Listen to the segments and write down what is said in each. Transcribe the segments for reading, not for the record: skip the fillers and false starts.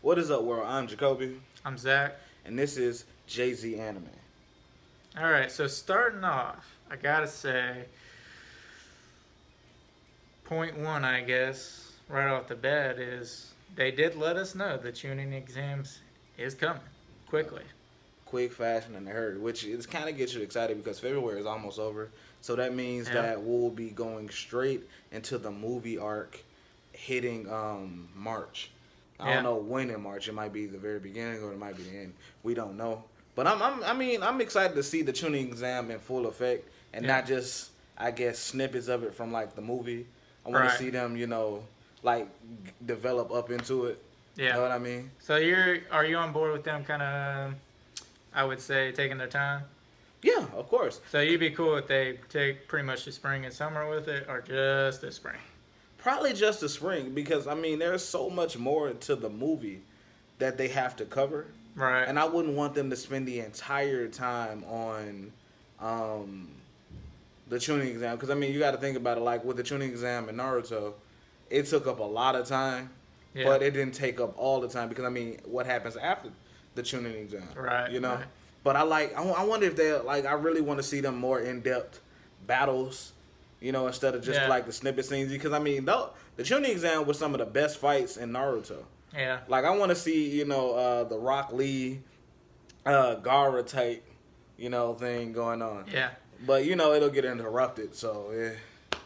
What is up, world? I'm Jacoby, I'm Zach. and this is Jay Z Anime. All right, so starting off, I gotta say, point one, I guess, right off the bat is they did let us know the tuning exams is coming quickly. Quick, fashion, and a hurry, which is kind of gets you excited because February is almost over. So that means Yeah, that we'll be going straight into the movie arc hitting March. I don't yeah, know when in March. It might be the very beginning or it might be the end. We don't know. But I'm excited to see the tuning exam in full effect and yeah. not just, I guess, snippets of it from like the movie. I want to Right. see them, like develop up into it. You Yeah. know what I mean? So are you on board with them kind of, I would say, taking their time? Yeah, of course. So you'd be cool if they take pretty much the spring and summer with it, or just the spring? Probably just the spring because there's so much more to the movie that they have to cover, Right. and I wouldn't want them to spend the entire time on um, the tuning exam because you got to think about it. Like with the tuning exam in Naruto, it took up a lot of time, Yeah. but it didn't take up all the time because what happens after the tuning exam? Right. You know. Right. But I wonder if they like. I really want to see them more in depth battles. Instead of just Yeah. like the snippet scenes, because the tuning exam was some of the best fights in Naruto. Yeah. Like I want to see, the Rock Lee, Gara type, thing going on. Yeah. But it'll get interrupted. So yeah,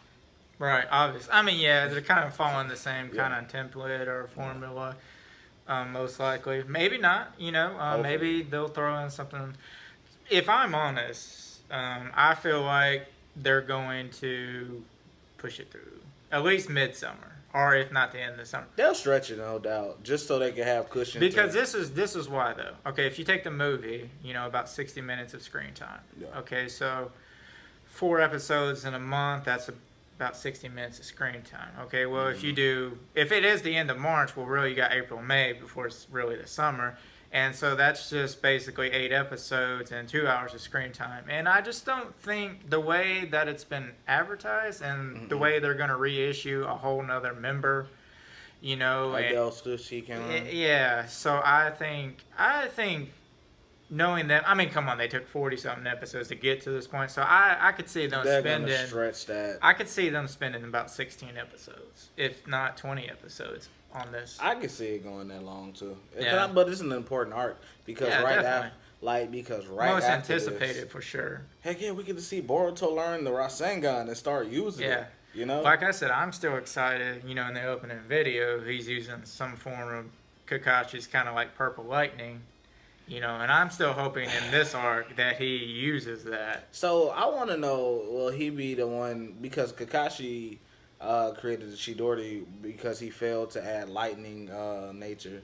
Right, obvious. I mean, yeah, they're kind of following the same yeah. kind of template or formula, most likely. Maybe not, Hopefully. maybe they'll throw in something. If I'm honest, I feel like they're going to push it through at least midsummer, or if not the end of the summer. They'll stretch it, no doubt, just so they can have cushion. Because this is why though. Okay, if you take the movie, about 60 minutes of screen time. Yeah. Okay, so 4 episodes in a month, that's about 60 minutes of screen time. Okay, well, if it is the end of March, well, really, you got April, May before it's really the summer. And so that's just basically 8 episodes and 2 hours of screen time. And I just don't think the way that it's been advertised and the way they're going to reissue a whole nother member, Like they'll still seek him. yeah. So I think knowing them, come on, they took 40-something episodes to get to this point. So I could see them They're spending. gonna stretch that. I could see them spending about 16 episodes, if not 20 episodes, on this. I could see it going that long too. Yeah. But it's an important arc because Yeah, definitely. right Most after anticipated this, for sure. heck yeah, we get to see Boruto learn the Rasengan and start using Yeah. it. Like I said, I'm still excited. In the opening video, he's using some form of Kakashi's kind of like purple lightning. And I'm still hoping in this arc that he uses that. So I want to know, will he be the one because Kakashi created the Chidori because he failed to add lightning nature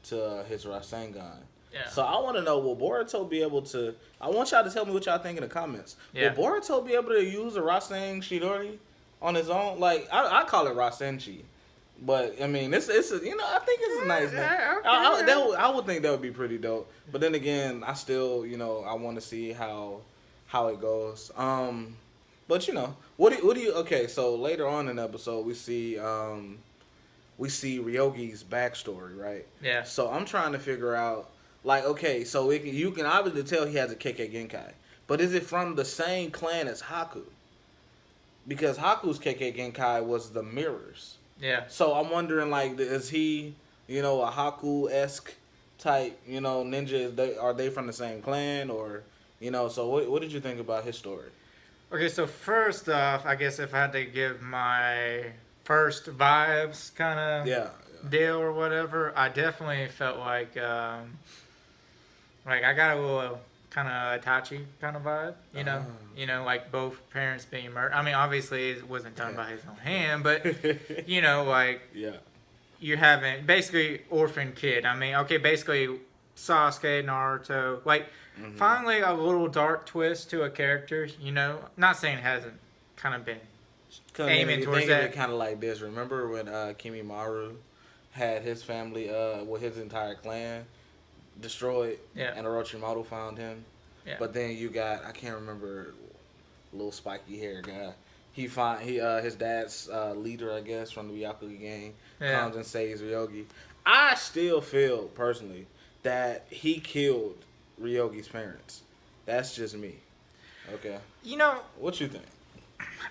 to his Rasengan. Yeah. So I want to know, will Boruto be able to? I want y'all to tell me what y'all think in the comments. Yeah. Will Boruto be able to use a Rasen Chidori on his own? Like I call it Rasenchi. But I think it's a nice name. Yeah, okay, I would think that would be pretty dope. But then again, I still I want to see how it goes. But what do you? Okay, so later on in the episode, we see Ryogi's backstory, right? Yeah. So I'm trying to figure out, like, okay, so you can obviously tell he has a Kekkei Genkai, but is it from the same clan as Haku? Because Haku's Kekkei Genkai was the mirrors. Yeah. So I'm wondering, like, is he, a Haku-esque type, ninja? Are they from the same clan, or, So what did you think about his story? Okay, so first off, I guess if I had to give my first vibes kind of deal or whatever, I definitely felt like I got a little kind of Itachi kind of vibe, like both parents being murdered. Obviously it wasn't done by his own hand, but you're having basically orphan kid. Basically Sasuke, Naruto, finally a little dark twist to a character. Not saying it hasn't kind of been aiming towards think that. Of it kind of like this. Remember when Kimimaru had his family, with his entire clan destroyed, and Orochimaru found him. Yeah. But then you got, I can't remember, little spiky hair guy. His dad's leader, I guess, from the Byakugan gang comes and saves Ryogi. I still feel personally that he killed Ryogi's parents. That's just me. Okay. You know, What you think?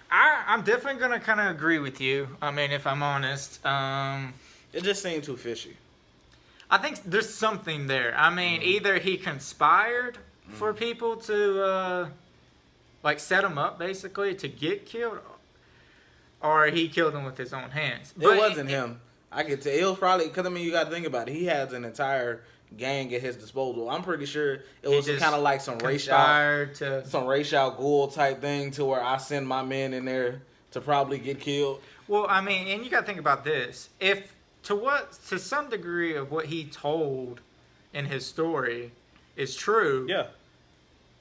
I'm definitely gonna kind of agree with you. I mean, if I'm honest, It just seemed too fishy. I think there's something there. I mean, either he conspired for people to like set him up basically to get killed, or he killed them with his own hands. It wasn't him. I could tell. It was probably because I mean you got to think about it. He has an entire gang at his disposal. I'm pretty sure it was kind of like some racial ghoul type thing to where I send my men in there to probably get killed. Well, I mean, and you got to think about this. If to some degree of what he told in his story is true, Yeah.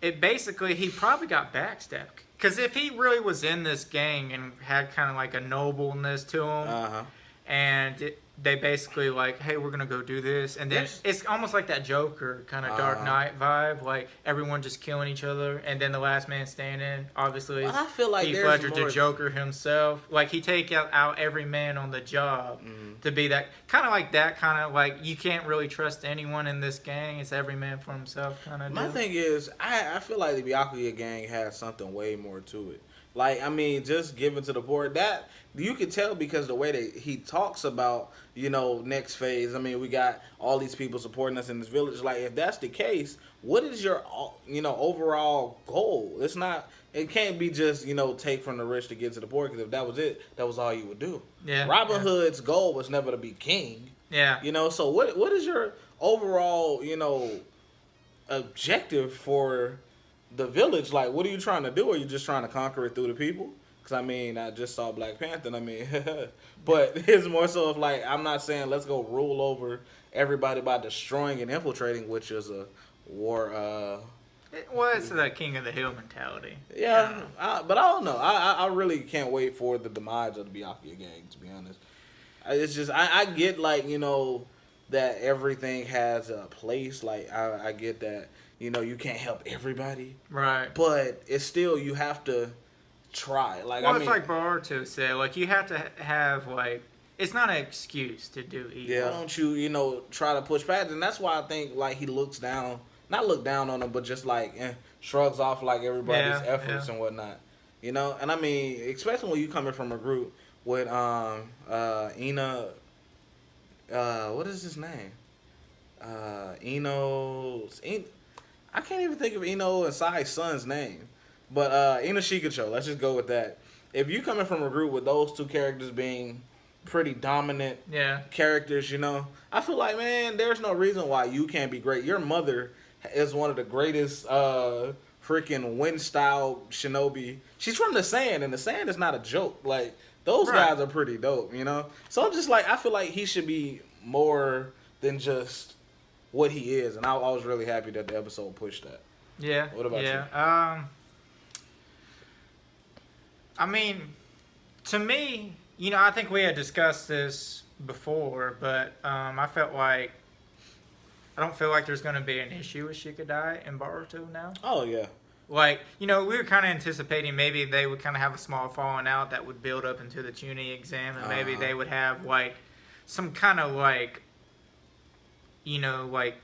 it basically he probably got backstabbed. Because if he really was in this gang and had kind of like a nobleness to him, and they basically like, hey, we're gonna go do this, and then it's almost like that Joker kind of Dark Knight vibe, like everyone just killing each other, and then the last man standing. Obviously, I feel like Heath Ledger's the Joker himself. Like he take out every man on the job to be that kind of like you can't really trust anyone in this gang. It's every man for himself kind of. My thing is, I feel like the Byakuya gang has something way more to it. Like, I mean, just given to the board, that you can tell because the way that he talks about, next phase. I mean, we got all these people supporting us in this village. Like, if that's the case, what is your, overall goal? It can't be just, take from the rich to get to the poor, because if that was it, that was all you would do. Yeah. Robin Hood's goal was never to be king. Yeah. So what is your overall, objective for the village? Like, what are you trying to do? Are you just trying to conquer it through the people? Because, I mean, I just saw Black Panther, but it's more so of like, I'm not saying let's go rule over everybody by destroying and infiltrating, which is a war. It's the King of the Hill mentality. Yeah, but I don't know. I really can't wait for the demise of the Byakuya gang, to be honest. It's just, I get, like, that everything has a place. Like, I get that. You can't help everybody. Right. But it's still, you have to try. Like, well, it's like Boruto said. Like, you have to have, like, it's not an excuse to do evil. Yeah. Why don't you, try to push past it? And that's why I think, like, he looks down, not look down on them, but just, like, shrugs off, like, everybody's efforts and whatnot. And I mean, especially when you coming from a group with, Ina, what is his name? I can't even think of Ino and Sai's son's name. But Ina Shikacho, let's just go with that. If you coming from a group with those two characters being pretty dominant characters, I feel like, man, there's no reason why you can't be great. Your mother is one of the greatest freaking wind style shinobi. She's from the sand, and the sand is not a joke. Like, those guys are pretty dope, So I'm just like, I feel like he should be more than just what he is, and I was really happy that the episode pushed that. Yeah. What about you? I mean, to me, I think we had discussed this before, but I don't feel like there's going to be an issue with Shikadai and Boruto now. Oh, yeah. Like, we were kind of anticipating maybe they would kind of have a small falling out that would build up into the tuning exam, and maybe they would have, like, some kind of, like, like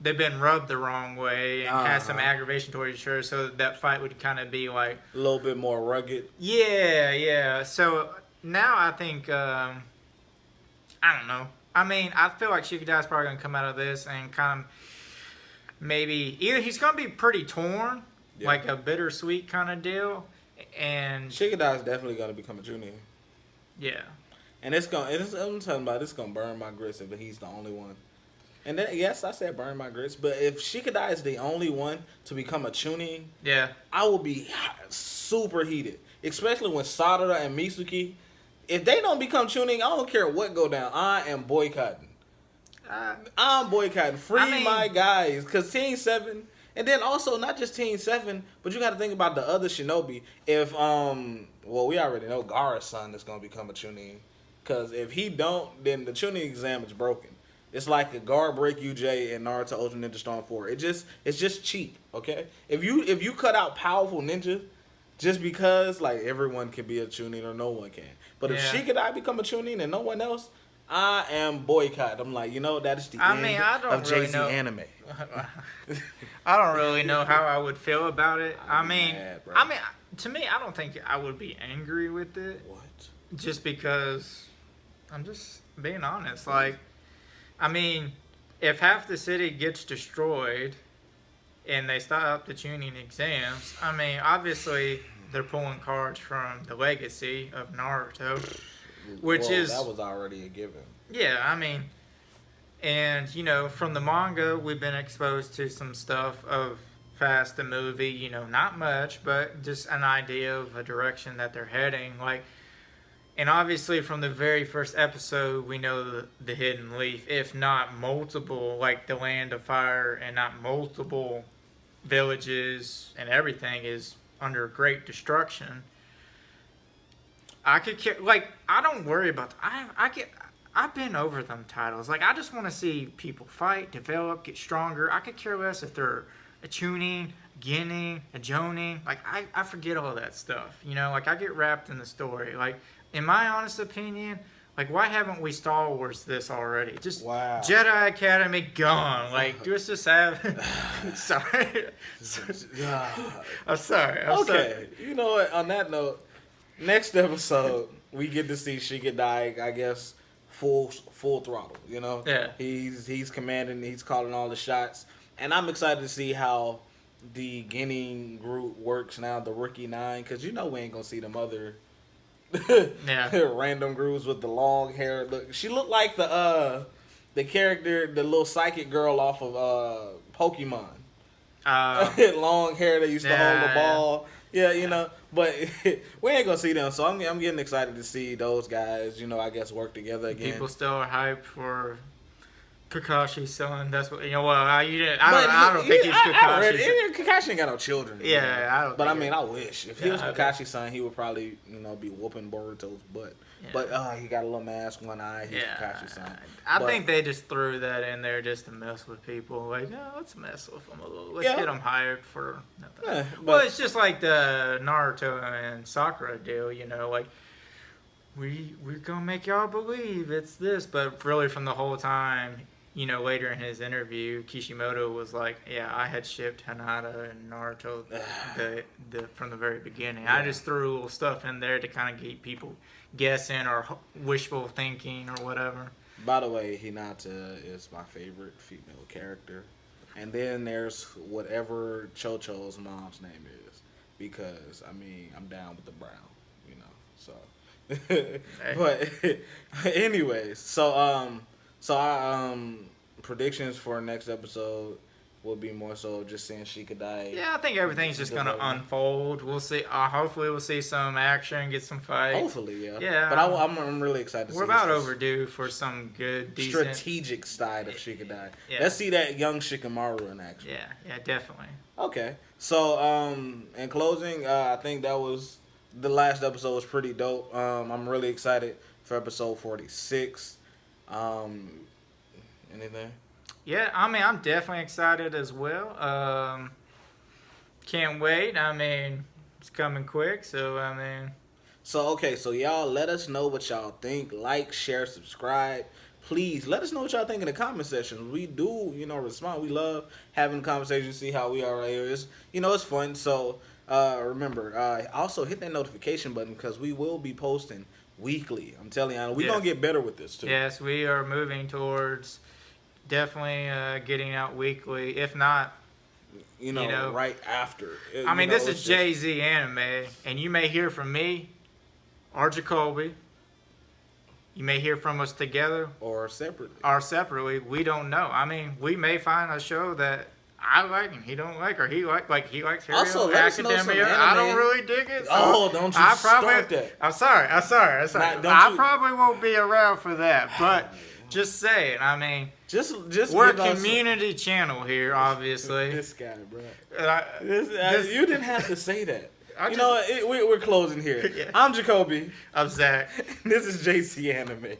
they've been rubbed the wrong way and had some aggravation towards each other, so that fight would kind of be like a little bit more rugged. Yeah. So now I think I don't know. I mean, I feel like Shikadai's probably gonna come out of this and kind of maybe either he's gonna be pretty torn, like a bittersweet kind of deal, and Shikadai's definitely gonna become a junior. Yeah. And I'm talking about it's gonna burn my grits if he's the only one. And then, yes, I said burn my grits, but if Shikadai is the only one to become a Chunin, I will be super heated. Especially when Sadara and Mitsuki, if they don't become Chunin, I don't care what go down. I am boycotting. I'm boycotting. Free my guys. Because Team 7, and then also not just Team 7, but you got to think about the other Shinobi. If, we already know Gaara's son is going to become a Chunin. Because if he don't, then the Chunin exam is broken. It's like a guard break UJ and Naruto Ultra Ninja Storm 4. It's just cheap, okay? If you cut out powerful ninjas just because like everyone can be a Chunin or no one can. But if Shikadai become a Chunin and no one else, I am boycott. I'm like, that is the end I don't of really Jay-Z know. anime. I don't really know how I would feel about it. I'd be mad, bro. To me, I don't think I would be angry with it. What? Just because I'm just being honest. Like, I mean, if half the city gets destroyed and they stop the tuning exams, I mean, obviously they're pulling cards from the legacy of Naruto, which is that was already a given. yeah. I mean, and from the manga, we've been exposed to some stuff of Fast the movie. Not much, but just an idea of a direction that they're heading. Like. And obviously, from the very first episode, we know the Hidden Leaf, if not multiple, like the Land of Fire, and not multiple villages and everything is under great destruction. I don't worry about. I've been over them titles. Like, I just want to see people fight, develop, get stronger. I could care less if they're a tuning, ginning, a joning. Like, I forget all that stuff. Like, I get wrapped in the story. Like. In my honest opinion, like, why haven't we Star Wars this already? Just Jedi Academy gone. Like, let's just have. Sorry. I'm sorry. Okay. You know what? On that note, next episode we get to see Shikadai, I guess, full throttle. Yeah. He's commanding. He's calling all the shots, and I'm excited to see how the Guinea group works now. The Rookie 9, because we ain't gonna see them other. Random grooves with the long hair. She looked like the character, the little psychic girl off of Pokemon. Long hair that used to hold the ball. Yeah, but we ain't gonna see them. So I'm getting excited to see those guys. I guess work together again. People still are hyped for Kakashi's son. That's what I don't think he's Kakashi's. Kakashi ain't got no children. Yeah, I don't. But I wish if he was Kakashi's son, he would probably be whooping Boruto's butt. Yeah. But he got a little mask, one eye. He's Kakashi's son. I think they just threw that in there just to mess with people. Like, let's mess with them a little. Let's get them hired for nothing. Yeah, well, it's just like the Naruto and Sakura deal. Like. We're gonna make y'all believe it's this, but really from the whole time, later in his interview, Kishimoto was like, "Yeah, I had shipped Hinata and Naruto from the very beginning. Yeah. I just threw little stuff in there to kind of keep people guessing or wishful thinking or whatever." By the way, Hinata is my favorite female character, and then there's whatever Chocho's mom's name is, because I'm down with the brown, so. But anyways, so our predictions for next episode will be more so just seeing Shikadai. Yeah, I think everything's just gonna unfold. We'll see. Hopefully, we'll see some action, get some fight. Hopefully, yeah. Yeah. But I'm really excited to see. We're about overdue for some good, decent strategic side of Shikadai. Yeah. Let's see that young Shikamaru in action. Yeah, definitely. Okay. So in closing, I think that was. The last episode was pretty dope. I'm really excited for episode 46. Anything? Yeah, I'm definitely excited as well. Can't wait. It's coming quick, so So y'all let us know what y'all think. Like, share, subscribe. Please let us know what y'all think in the comment section. We do, respond. We love having conversations, see how we are right here. It's fun. So remember, also hit that notification button because we will be posting weekly. I'm telling you, we're going to get better with this too. Yes, we are moving towards definitely getting out weekly, if not, right after. This is Jay-Z anime, and you may hear from me or Jacoby. You may hear from us together. Or separately. We don't know. We may find a show that I like and he don't like, or he likes Harry also, Academia. I don't really dig it. So don't you start that. I'm sorry. I probably won't be around for that, but just saying. Just we're a community channel here, obviously. This guy, bro. You didn't have to say that. We're closing here. Yeah. I'm Jacoby. I'm Zach. This is JC Anime.